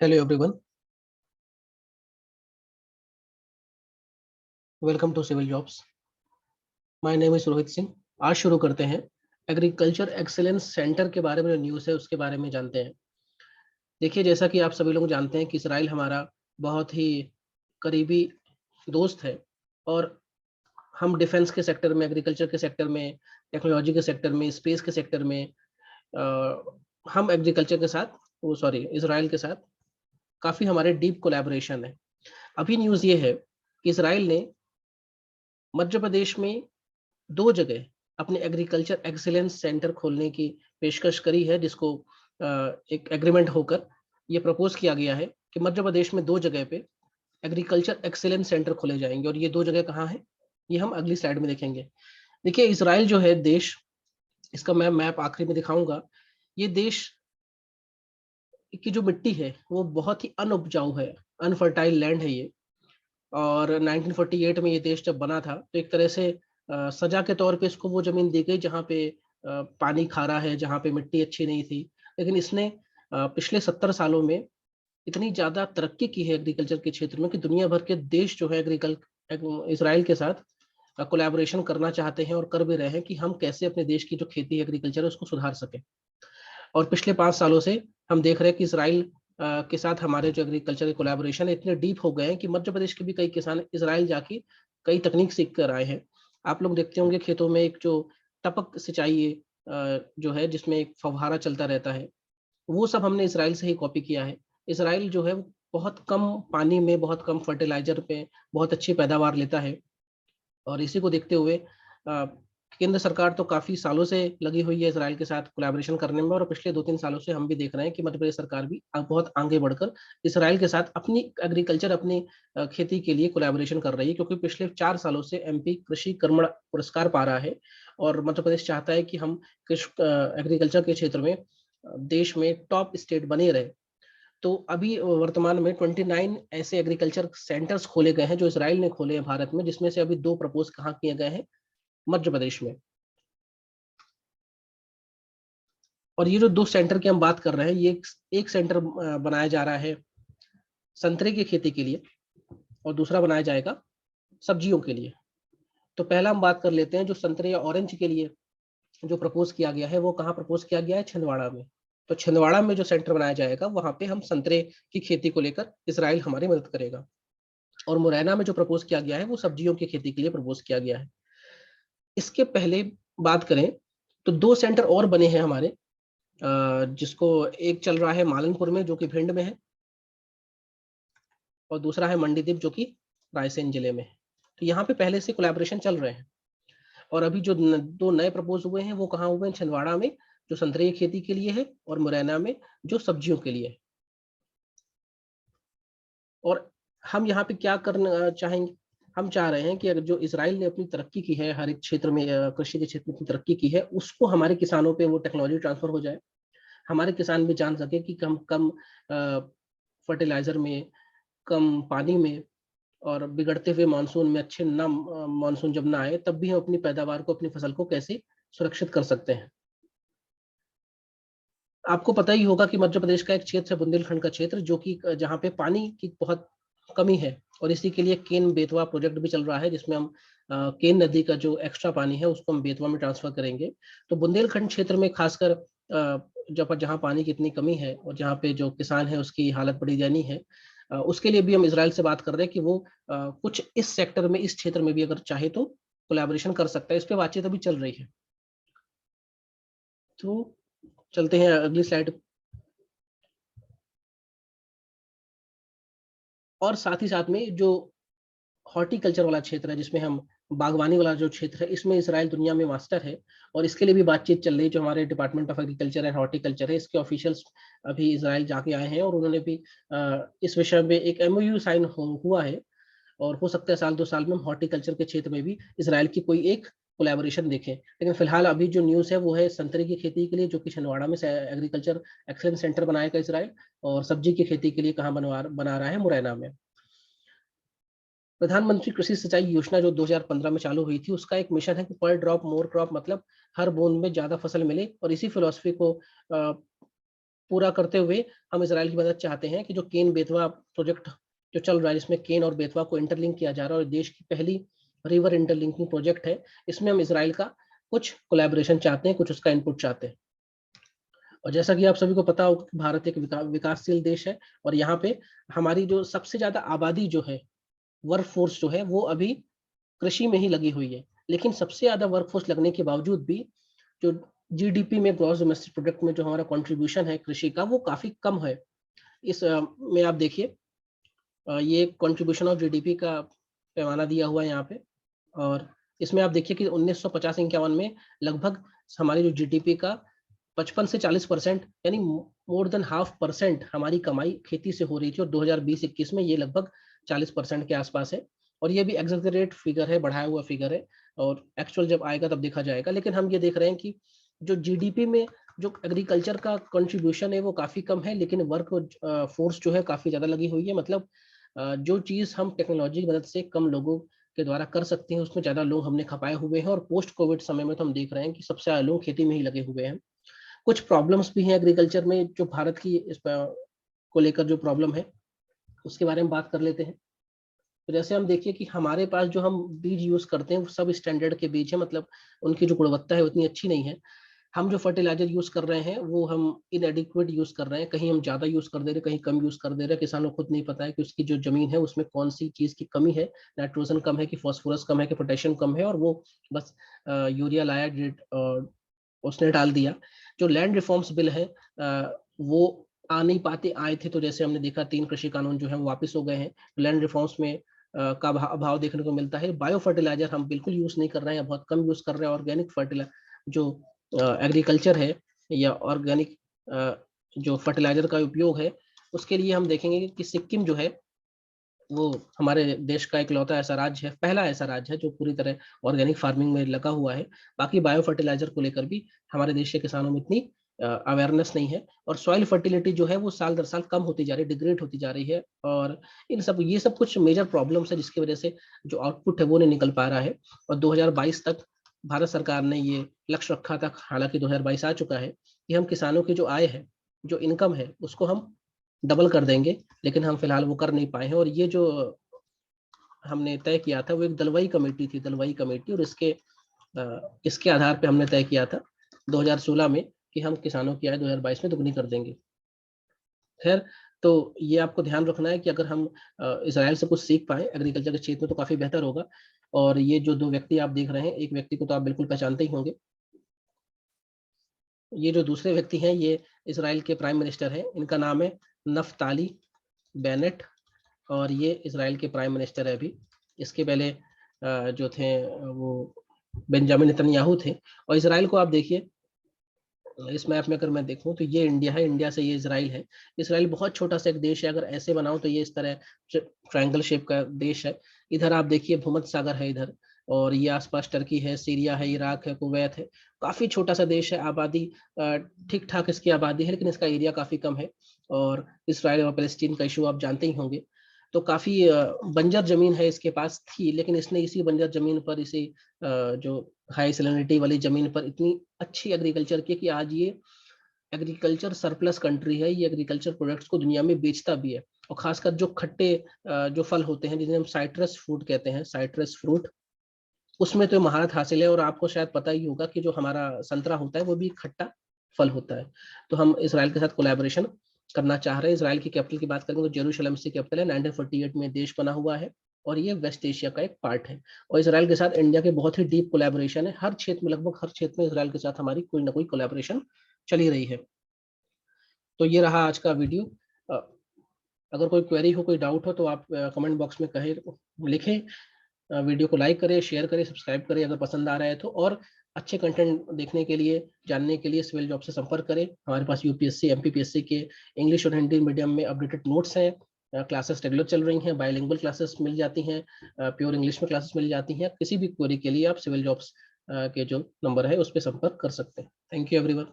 Hello everyone, welcome to Civil Jobs. My name is Rohit Singh. आज शुरू करते हैं एग्रीकल्चर एक्सीलेंस सेंटर के बारे में जो न्यूज़ है उसके बारे में जानते हैं। देखिए, जैसा कि आप सभी लोग जानते हैं कि इसराइल हमारा बहुत ही करीबी दोस्त है और हम डिफेंस के सेक्टर में, एग्रीकल्चर के सेक्टर में, टेक्नोलॉजी के सेक्टर में, स्पेस के सेक्टर में हम एग्रीकल्चर के साथ वो सॉरी इसराइल के साथ काफ़ी हमारे डीप कोलैबोरेशन है। अभी न्यूज़ ये है कि इसराइल ने मध्य प्रदेश में 2 जगह अपने एग्रीकल्चर एक्सीलेंस सेंटर खोलने की पेशकश करी है, जिसको एक एग्रीमेंट होकर ये प्रपोज किया गया है कि मध्य प्रदेश में 2 जगह पे एग्रीकल्चर एक्सीलेंस सेंटर खोले जाएंगे और ये 2 जगह कहाँ है, ये हम अगली स्लाइड में देखेंगे। देखिए, इसराइल जो है देश, इसका मैं मैप आखिरी में दिखाऊंगा। ये देश की जो मिट्टी है वो बहुत ही अनउपजाऊ है, अनफर्टाइल लैंड है ये। और 1948 में ये देश जब बना था तो एक तरह से सजा के तौर पे इसको वो जमीन दी गई जहाँ पे पानी खारा है, जहाँ पे मिट्टी अच्छी नहीं थी। लेकिन इसने पिछले 70 सालों में इतनी ज्यादा तरक्की की है एग्रीकल्चर के क्षेत्र में कि दुनिया भर के देश जो है इसराइल के साथ कोलैबोरेशन करना चाहते हैं और कर भी रहे हैं कि हम कैसे अपने देश की जो खेती एग्रीकल्चर है उसको सुधार सके। और पिछले 5 सालों से हम देख रहे हैं कि इसराइल के साथ हमारे जो एग्रीकल्चर के कोलैबोरेशन इतने डीप हो गए हैं कि मध्य प्रदेश के भी कई किसान इसराइल जाके कई तकनीक सीख कर आए हैं। आप लोग देखते होंगे खेतों में एक जो टपक सिंचाई जो है, जिसमें एक फव्वारा चलता रहता है, वो सब हमने इसराइल से ही कॉपी किया है। इसराइल जो है वो बहुत कम पानी में, बहुत कम फर्टिलाइजर पे बहुत अच्छी पैदावार लेता है। और इसी को देखते हुए केंद्र सरकार तो काफी सालों से लगी हुई है इसराइल के साथ कोलैबोरेशन करने में, और पिछले 2-3 सालों से हम भी देख रहे हैं कि मध्य प्रदेश सरकार भी बहुत आगे बढ़कर इसराइल के साथ अपनी एग्रीकल्चर, अपनी खेती के लिए कोलैबोरेशन कर रही है, क्योंकि पिछले 4 सालों से एमपी कृषि कर्मण पुरस्कार पा रहा है और मध्य प्रदेश चाहता है कि हम एग्रीकल्चर के क्षेत्र में देश में टॉप स्टेट बने रहे। तो अभी वर्तमान में 29 ऐसे एग्रीकल्चर सेंटर्स खोले गए हैं जो इसराइल ने खोले हैं भारत में, जिसमें से अभी 2 प्रपोज कहाँ किए गए हैं, मध्य प्रदेश में। और ये जो 2 सेंटर की हम बात कर रहे हैं, ये एक सेंटर बनाया जा रहा है संतरे की खेती के लिए और दूसरा बनाया जाएगा सब्जियों के लिए। तो पहला हम बात कर लेते हैं जो संतरे या ऑरेंज के लिए जो प्रपोज किया गया है, वो कहाँ प्रपोज किया गया है, छिंदवाड़ा में। तो छिंदवाड़ा में जो सेंटर बनाया जाएगा वहां पे हम संतरे की खेती को लेकर इसराइल हमारी मदद करेगा। और मुरैना में जो प्रपोज किया गया है वो सब्जियों की खेती के लिए प्रपोज किया गया है। इसके पहले बात करें तो 2 सेंटर और बने हैं हमारे, जिसको एक चल रहा है मालनपुर में जो कि भिंड में है, और दूसरा है मंडीदीप जो कि रायसेन जिले में है। तो यहाँ पे पहले से कोलैबोरेशन चल रहे हैं। और अभी जो 2 नए प्रपोज हुए हैं वो कहाँ हुए हैं, छिंदवाड़ा में जो संतरे की खेती के लिए है और मुरैना में जो सब्जियों के लिए है। और हम यहाँ पे क्या करना चाहेंगे, हम चाह रहे हैं कि अगर जो इसराइल ने अपनी तरक्की की है हर एक क्षेत्र में, कृषि के क्षेत्र में अपनी तरक्की की है, उसको हमारे किसानों पे वो टेक्नोलॉजी ट्रांसफर हो जाए। हमारे किसान भी जान सके कि कम कम फर्टिलाइजर में, कम पानी में और बिगड़ते हुए मानसून में, अच्छे ना मानसून जब ना आए तब भी हम अपनी पैदावार को, अपनी फसल को कैसे सुरक्षित कर सकते हैं। आपको पता ही होगा कि मध्य प्रदेश का एक क्षेत्र है बुंदेलखंड का क्षेत्र, जो कि जहाँ पे पानी की बहुत कमी है, और इसी के लिए केन बेतवा प्रोजेक्ट भी चल रहा है, जिसमें हम केन नदी का जो एक्स्ट्रा पानी है उसको हम बेतवा में ट्रांसफर करेंगे। तो बुंदेलखंड क्षेत्र में खासकर जब जहाँ पानी की इतनी कमी है और जहाँ पे जो किसान है उसकी हालत बड़ी दयनीय है, उसके लिए भी हम इसराइल से बात कर रहे हैं कि वो कुछ इस सेक्टर में, इस क्षेत्र में भी अगर चाहे तो कोलैबोरेशन कर सकता है। इस पे बातचीत अभी चल रही है। तो चलते हैं अगली स्लाइड। और साथ ही साथ में जो हॉर्टिकल्चर वाला क्षेत्र है, जिसमें हम बागवानी वाला जो क्षेत्र है, इसमें इसराइल दुनिया में मास्टर है और इसके लिए भी बातचीत चल रही है। जो हमारे department of agriculture and horticulture है, इसके ऑफिशियल्स अभी इसराइल जाके आए हैं और उन्होंने भी इस विषय में एक एमओयू साइन हुआ है। और हो सकता है 1-2 साल में हम हॉर्टिकल्चर के क्षेत्र में भी इसराइल की कोई एक कोलैबोरेशन देखें। लेकिन फिलहाल अभी जो न्यूज़ है वो है संतरे की खेती के लिए, जो कि छिंदवाड़ा में एग्रीकल्चर एक्सलेंस सेंटर बनाएगा इसराइल, और सब्जी की खेती के लिए कहाँ बना रहा है, मुरैना में। प्रधानमंत्री कृषि सिंचाई योजना जो 2015 में चालू हुई थी, उसका एक मिशन है कि पर ड्रॉप मोर क्रॉप, मतलब हर बूंद में ज्यादा फसल मिले, और इसी फिलॉसफी को पूरा करते हुए हम इजराइल की मदद चाहते हैं कि जो केन बेतवा प्रोजेक्ट जो चल रहा है, जिसमें केन और बेतवा को इंटरलिंक किया जा रहा है और देश की पहली रिवर इंटरलिंकिंग प्रोजेक्ट है, इसमें हम इजराइल का कुछ कोलैबोरेशन चाहते हैं, कुछ उसका इनपुट चाहते हैं। और जैसा कि आप सभी को पता होगा कि भारत एक विकासशील देश है और यहाँ पे हमारी जो सबसे ज्यादा आबादी जो है, वर्क फोर्स जो है, वो अभी कृषि में ही लगी हुई है। लेकिन सबसे ज्यादा वर्क फोर्स लगने के बावजूद भी जो जीडीपी में, ग्रॉस डोमेस्टिक प्रोडक्ट में जो हमारा कंट्रीब्यूशन है कृषि का, वो काफी कम है। इस में आप देखिए, ये कंट्रीब्यूशन ऑफ जीडीपी का पैमाना दिया हुआ है यहाँ पे। और इसमें आप देखिए कि 1950-51 में लगभग हमारी जो जीडीपी का 55 से 40%, यानी मोर देन हाफ परसेंट हमारी कमाई खेती से हो रही थी, और 2020-21 में ये लगभग 40% के आसपास है। और ये भी एग्जैगरेट फिगर है, बढ़ाया हुआ फिगर है, और एक्चुअल जब आएगा तब देखा जाएगा। लेकिन हम ये देख रहे हैं कि जो जीडीपी में जो एग्रीकल्चर का कंट्रीब्यूशन है वो काफी कम है, लेकिन वर्क फोर्स जो है काफी ज्यादा लगी हुई है। मतलब जो चीज हम टेक्नोलॉजी की मदद से कम लोगों के द्वारा कर सकते हैं, उसमें ज्यादा लोग हमने खपाए हुए हैं। और पोस्ट कोविड समय में तो हम देख रहे हैं कि सबसे ज्यादा लोग खेती में ही लगे हुए हैं। कुछ प्रॉब्लम्स भी हैं एग्रीकल्चर में, जो भारत की इस को लेकर जो प्रॉब्लम है उसके बारे में बात कर लेते हैं। तो जैसे हम देखिए कि हमारे पास जो हम बीज यूज करते हैं वो सब स्टैंडर्ड के बीज है, मतलब उनकी जो गुणवत्ता है उतनी अच्छी नहीं है। हम जो फर्टिलाइजर यूज कर रहे हैं वो हम इनएडिक्वेट यूज कर रहे हैं, कहीं हम ज्यादा यूज कर दे रहे हैं, कहीं कम यूज कर दे रहे हैं। किसानों को खुद नहीं पता है कि उसकी जो जमीन है उसमें कौन सी चीज की कमी है, नाइट्रोजन कम है कि फास्फोरस कम है कि पोटेशियम कम है, और वो बस यूरिया लाया, उसने डाल दिया। जो लैंड रिफॉर्म्स बिल है वो आ नहीं पाते, आए थे तो जैसे हमने देखा 3 कृषि कानून जो है वो वापस हो गए हैं। लैंड रिफॉर्म्स में का अभाव देखने को मिलता है। बायो फर्टिलाइजर हम बिल्कुल यूज नहीं कर रहे हैं, बहुत कम यूज कर रहे हैं। ऑर्गेनिक फर्टिलाइजर जो एग्रीकल्चर है या ऑर्गेनिक जो फर्टिलाइजर का उपयोग है, उसके लिए हम देखेंगे कि सिक्किम जो है वो हमारे देश का इकलौता ऐसा राज्य है, पहला ऐसा राज्य है जो पूरी तरह ऑर्गेनिक फार्मिंग में लगा हुआ है। बाकी बायो फर्टिलाइजर को लेकर भी हमारे देश के किसानों में इतनी अवेयरनेस नहीं है। और सॉइल फर्टिलिटी जो है वो साल दर साल कम होती जा रही है, डिग्रेड होती जा रही है। और ये सब कुछ मेजर प्रॉब्लम्स है जिसकी वजह से जो आउटपुट है वो नहीं निकल पा रहा है। और 2022 तक भारत सरकार ने ये लक्ष्य रखा था, हालांकि 2022 आ चुका है, कि हम किसानों की जो आय है, जो इनकम है, उसको हम डबल कर देंगे। लेकिन हम फिलहाल वो कर नहीं पाए हैं। और ये जो हमने तय किया था वो एक दलवाई कमेटी थी, दलवाई कमेटी, और इसके आधार पे हमने तय किया था 2016 में कि हम किसानों की आय 2022 में दुगनी कर देंगे। खैर, तो ये आपको ध्यान रखना है कि अगर हम इसराइल से कुछ सीख पाए एग्रीकल्चर के क्षेत्र में तो काफी बेहतर होगा। और ये जो 2 व्यक्ति आप देख रहे हैं, एक व्यक्ति को तो आप बिल्कुल पहचानते ही होंगे। ये जो दूसरे व्यक्ति हैं ये इसराइल के प्राइम मिनिस्टर हैं, इनका नाम है नफ्ताली बेनेट, और ये इसराइल के प्राइम मिनिस्टर है अभी। इसके पहले जो थे वो बेंजामिन नेतन्याहू थे। और इसराइल को आप देखिए, इस मैप में अगर मैं देखूं तो ये इंडिया है, इंडिया से ये इसराइल है। इसराइल बहुत छोटा सा एक देश है, अगर ऐसे बनाओ तो ये इस तरह ट्रायंगल शेप का देश है। इधर आप देखिए भूमध्य सागर है इधर, और ये आसपास टर्की है, सीरिया है, इराक है, कुवैत है। काफी छोटा सा देश है, आबादी ठीक ठाक इसकी आबादी है, लेकिन इसका एरिया काफी कम है। और इसराइल और फलस्तीन का इशू आप जानते ही होंगे। तो काफी बंजर जमीन है इसके पास थी, लेकिन इसने इसी बंजर जमीन पर, इसी जो हाई सैलिनिटी वाली जमीन पर इतनी अच्छी एग्रीकल्चर की कि आज ये एग्रीकल्चर सरप्लस कंट्री है। ये एग्रीकल्चर प्रोडक्ट्स को दुनिया में बेचता भी है। और खासकर जो खट्टे जो फल होते हैं, जिन्हें हम साइट्रस फ्रूट कहते हैं, साइट्रस फ्रूट, उसमें तो महारत हासिल है। और आपको शायद पता ही होगा कि जो हमारा संतरा होता है वो भी खट्टा फल होता है। तो हम इसराइल के साथ कोलैबोरेशन करना चाह रहे हैं। इसराइल की कैपिटल की बात करेंगे तो जेरूशलेम इसकी कैपिटल है। 1948 में देश बना हुआ है, और ये वेस्ट एशिया का एक पार्ट है। और इसराइल के साथ इंडिया के बहुत ही डीप कोलैबोरेशन है, हर क्षेत्र में, लगभग हर क्षेत्र में इसराइल के साथ हमारी कोई ना कोई कोलैबोरेशन चली रही है। तो ये रहा आज का वीडियो। अगर कोई क्वेरी हो, कोई डाउट हो, तो आप कमेंट बॉक्स में कहे, लिखें। वीडियो को लाइक करें, शेयर करें, सब्सक्राइब करें अगर पसंद आ रहा है तो। और अच्छे कंटेंट देखने के लिए, जानने के लिए सिविल जॉब से संपर्क करें। हमारे पास यूपीएससी, एमपीपीएससी के इंग्लिश और हिंदी मीडियम में अपडेटेड नोट्स हैं। क्लासेस रेगुलर चल रही हैं, बायलिंगुअल क्लासेस मिल जाती हैं, प्योर इंग्लिश में क्लासेस मिल जाती हैं। किसी भी क्वेरी के लिए आप सिविल जॉब्स के जो नंबर है उस पर संपर्क कर सकते हैं। Thank you everyone.